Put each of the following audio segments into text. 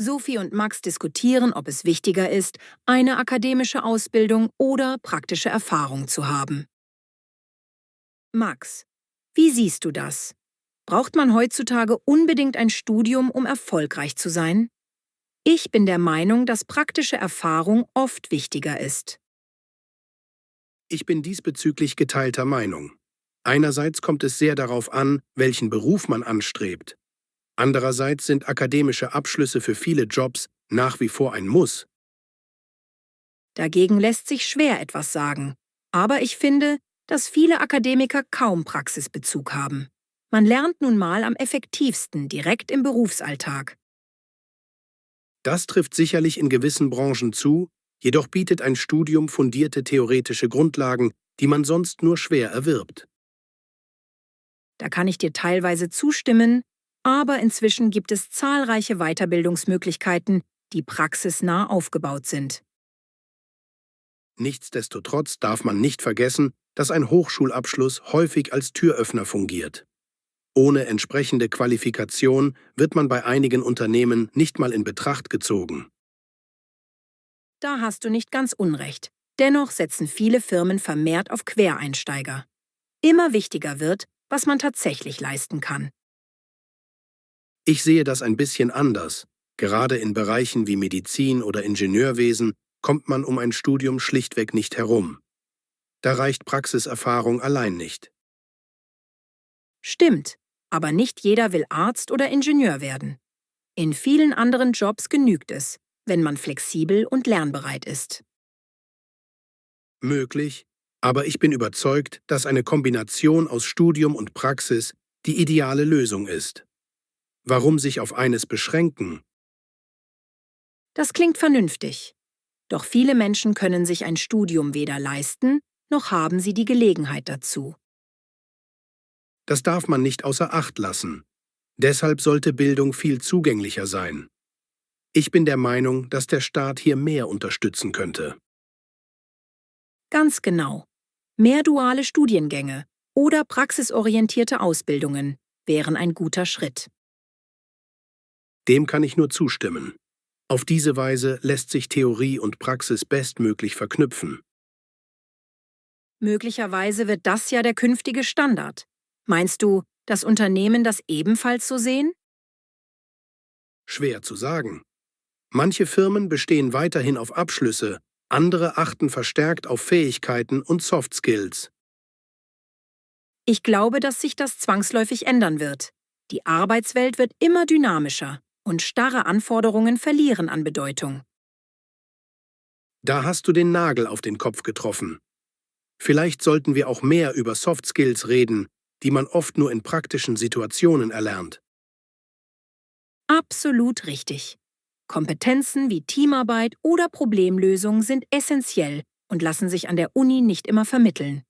Sophie und Max diskutieren, ob es wichtiger ist, eine akademische Ausbildung oder praktische Erfahrung zu haben. Max, wie siehst du das? Braucht man heutzutage unbedingt ein Studium, um erfolgreich zu sein? Ich bin der Meinung, dass praktische Erfahrung oft wichtiger ist. Ich bin diesbezüglich geteilter Meinung. Einerseits kommt es sehr darauf an, welchen Beruf man anstrebt. Andererseits sind akademische Abschlüsse für viele Jobs nach wie vor ein Muss. Dagegen lässt sich schwer etwas sagen. Aber ich finde, dass viele Akademiker kaum Praxisbezug haben. Man lernt nun mal am effektivsten direkt im Berufsalltag. Das trifft sicherlich in gewissen Branchen zu, jedoch bietet ein Studium fundierte theoretische Grundlagen, die man sonst nur schwer erwirbt. Da kann ich dir teilweise zustimmen, aber inzwischen gibt es zahlreiche Weiterbildungsmöglichkeiten, die praxisnah aufgebaut sind. Nichtsdestotrotz darf man nicht vergessen, dass ein Hochschulabschluss häufig als Türöffner fungiert. Ohne entsprechende Qualifikation wird man bei einigen Unternehmen nicht mal in Betracht gezogen. Da hast du nicht ganz unrecht. Dennoch setzen viele Firmen vermehrt auf Quereinsteiger. Immer wichtiger wird, was man tatsächlich leisten kann. Ich sehe das ein bisschen anders. Gerade in Bereichen wie Medizin oder Ingenieurwesen kommt man um ein Studium schlichtweg nicht herum. Da reicht Praxiserfahrung allein nicht. Stimmt, aber nicht jeder will Arzt oder Ingenieur werden. In vielen anderen Jobs genügt es, wenn man flexibel und lernbereit ist. Möglich, aber ich bin überzeugt, dass eine Kombination aus Studium und Praxis die ideale Lösung ist. Warum sich auf eines beschränken? Das klingt vernünftig. Doch viele Menschen können sich ein Studium weder leisten, noch haben sie die Gelegenheit dazu. Das darf man nicht außer Acht lassen. Deshalb sollte Bildung viel zugänglicher sein. Ich bin der Meinung, dass der Staat hier mehr unterstützen könnte. Ganz genau. Mehr duale Studiengänge oder praxisorientierte Ausbildungen wären ein guter Schritt. Dem kann ich nur zustimmen. Auf diese Weise lässt sich Theorie und Praxis bestmöglich verknüpfen. Möglicherweise wird das ja der künftige Standard. Meinst du, dass Unternehmen das ebenfalls so sehen? Schwer zu sagen. Manche Firmen bestehen weiterhin auf Abschlüsse, andere achten verstärkt auf Fähigkeiten und Soft Skills. Ich glaube, dass sich das zwangsläufig ändern wird. Die Arbeitswelt wird immer dynamischer und starre Anforderungen verlieren an Bedeutung. Da hast du den Nagel auf den Kopf getroffen. Vielleicht sollten wir auch mehr über Soft Skills reden, die man oft nur in praktischen Situationen erlernt. Absolut richtig. Kompetenzen wie Teamarbeit oder Problemlösung sind essentiell und lassen sich an der Uni nicht immer vermitteln.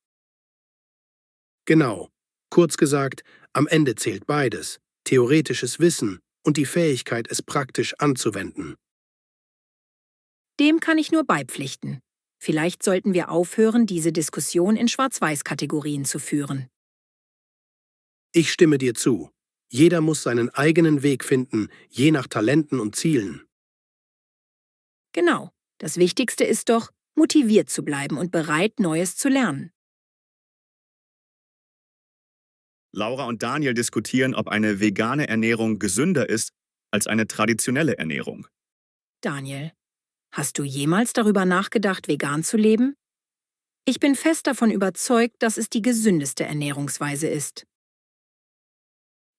Genau. Kurz gesagt, am Ende zählt beides: theoretisches Wissen und die Fähigkeit, es praktisch anzuwenden. Dem kann ich nur beipflichten. Vielleicht sollten wir aufhören, diese Diskussion in Schwarz-Weiß-Kategorien zu führen. Ich stimme dir zu. Jeder muss seinen eigenen Weg finden, je nach Talenten und Zielen. Genau. Das Wichtigste ist doch, motiviert zu bleiben und bereit, Neues zu lernen. Laura und Daniel diskutieren, ob eine vegane Ernährung gesünder ist als eine traditionelle Ernährung. Daniel, hast du jemals darüber nachgedacht, vegan zu leben? Ich bin fest davon überzeugt, dass es die gesündeste Ernährungsweise ist.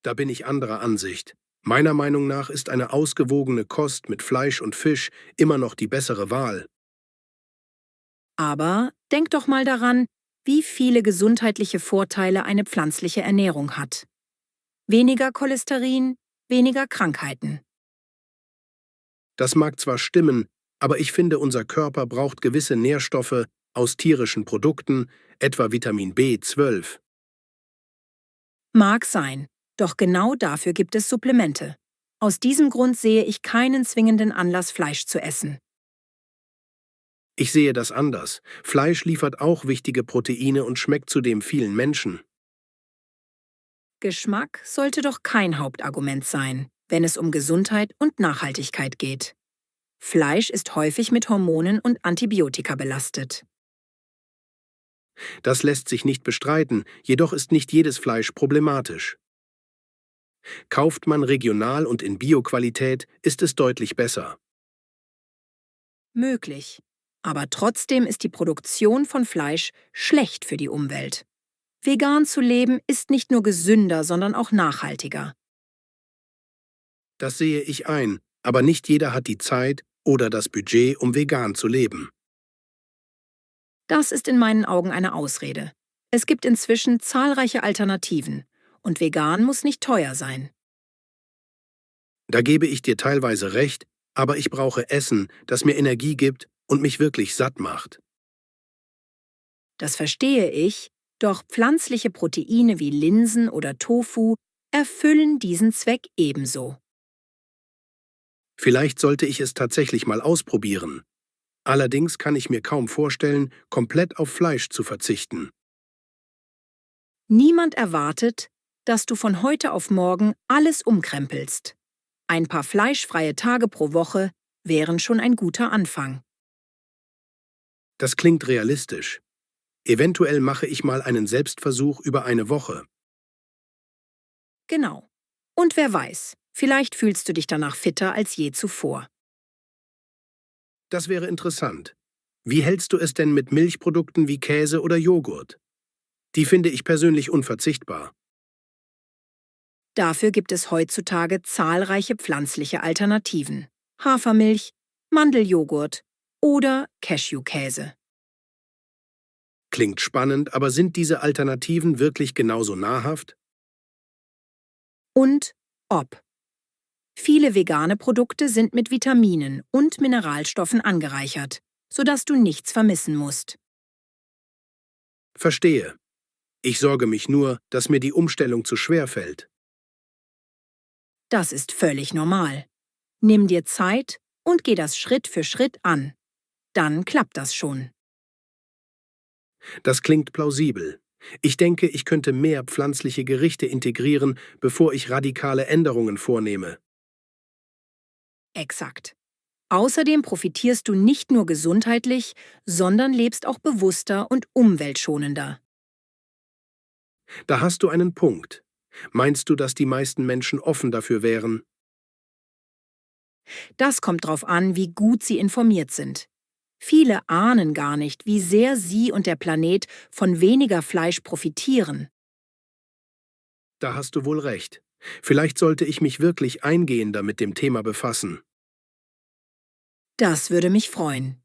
Da bin ich anderer Ansicht. Meiner Meinung nach ist eine ausgewogene Kost mit Fleisch und Fisch immer noch die bessere Wahl. Aber denk doch mal daran, wie viele gesundheitliche Vorteile eine pflanzliche Ernährung hat. Weniger Cholesterin, weniger Krankheiten. Das mag zwar stimmen, aber ich finde, unser Körper braucht gewisse Nährstoffe aus tierischen Produkten, etwa Vitamin B12. Mag sein, doch genau dafür gibt es Supplemente. Aus diesem Grund sehe ich keinen zwingenden Anlass, Fleisch zu essen. Ich sehe das anders. Fleisch liefert auch wichtige Proteine und schmeckt zudem vielen Menschen. Geschmack sollte doch kein Hauptargument sein. wenn es um Gesundheit und Nachhaltigkeit geht. Fleisch ist häufig mit Hormonen und Antibiotika belastet. Das lässt sich nicht bestreiten, jedoch ist nicht jedes Fleisch problematisch. Kauft man regional und in Bioqualität, ist es deutlich besser. Möglich. Aber trotzdem ist die Produktion von Fleisch schlecht für die Umwelt. Vegan zu leben ist nicht nur gesünder, sondern auch nachhaltiger. Das sehe ich ein, aber nicht jeder hat die Zeit oder das Budget, um vegan zu leben. Das ist in meinen Augen eine Ausrede. Es gibt inzwischen zahlreiche Alternativen und vegan muss nicht teuer sein. Da gebe ich dir teilweise recht, aber ich brauche Essen, das mir Energie gibt und mich wirklich satt macht. Das verstehe ich, doch pflanzliche Proteine wie Linsen oder Tofu erfüllen diesen Zweck ebenso. Vielleicht sollte ich es tatsächlich mal ausprobieren. Allerdings kann ich mir kaum vorstellen, komplett auf Fleisch zu verzichten. Niemand erwartet, dass du von heute auf morgen alles umkrempelst. Ein paar fleischfreie Tage pro Woche wären schon ein guter Anfang. Das klingt realistisch. Eventuell mache ich mal einen Selbstversuch über eine Woche. Genau. Und wer weiß, vielleicht fühlst du dich danach fitter als je zuvor. Das wäre interessant. Wie hältst du es denn mit Milchprodukten wie Käse oder Joghurt? Die finde ich persönlich unverzichtbar. Dafür gibt es heutzutage zahlreiche pflanzliche Alternativen. Hafermilch, Mandeljoghurt oder Cashewkäse. Klingt spannend, aber sind diese Alternativen wirklich genauso nahrhaft? Und ob. Viele vegane Produkte sind mit Vitaminen und Mineralstoffen angereichert, sodass du nichts vermissen musst. Verstehe. Ich sorge mich nur, dass mir die Umstellung zu schwer fällt. Das ist völlig normal. Nimm dir Zeit und geh das Schritt für Schritt an. Dann klappt das schon. Das klingt plausibel. Ich denke, ich könnte mehr pflanzliche Gerichte integrieren, bevor ich radikale Änderungen vornehme. Exakt. Außerdem profitierst du nicht nur gesundheitlich, sondern lebst auch bewusster und umweltschonender. Da hast du einen Punkt. Meinst du, dass die meisten Menschen offen dafür wären? Das kommt darauf an, wie gut sie informiert sind. Viele ahnen gar nicht, wie sehr sie und der Planet von weniger Fleisch profitieren. Da hast du wohl recht. Vielleicht sollte ich mich wirklich eingehender mit dem Thema befassen. Das würde mich freuen.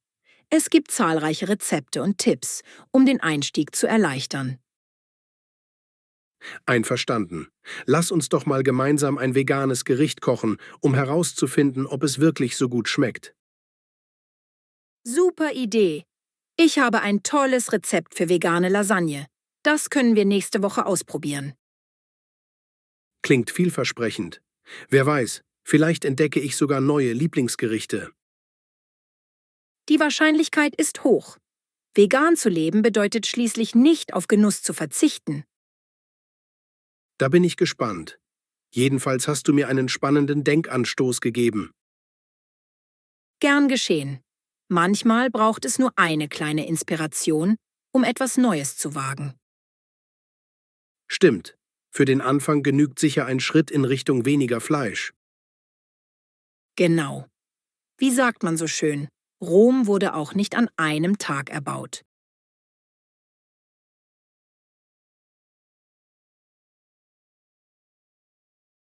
Es gibt zahlreiche Rezepte und Tipps, um den Einstieg zu erleichtern. Einverstanden. Lass uns doch mal gemeinsam ein veganes Gericht kochen, um herauszufinden, ob es wirklich so gut schmeckt. Super Idee! Ich habe ein tolles Rezept für vegane Lasagne. Das können wir nächste Woche ausprobieren. Klingt vielversprechend. Wer weiß, vielleicht entdecke ich sogar neue Lieblingsgerichte. Die Wahrscheinlichkeit ist hoch. Vegan zu leben bedeutet schließlich nicht auf Genuss zu verzichten. Da bin ich gespannt. Jedenfalls hast du mir einen spannenden Denkanstoß gegeben. Gern geschehen. Manchmal braucht es nur eine kleine Inspiration, um etwas Neues zu wagen. Stimmt. Für den Anfang genügt sicher ein Schritt in Richtung weniger Fleisch. Genau. Wie sagt man so schön, Rom wurde auch nicht an einem Tag erbaut.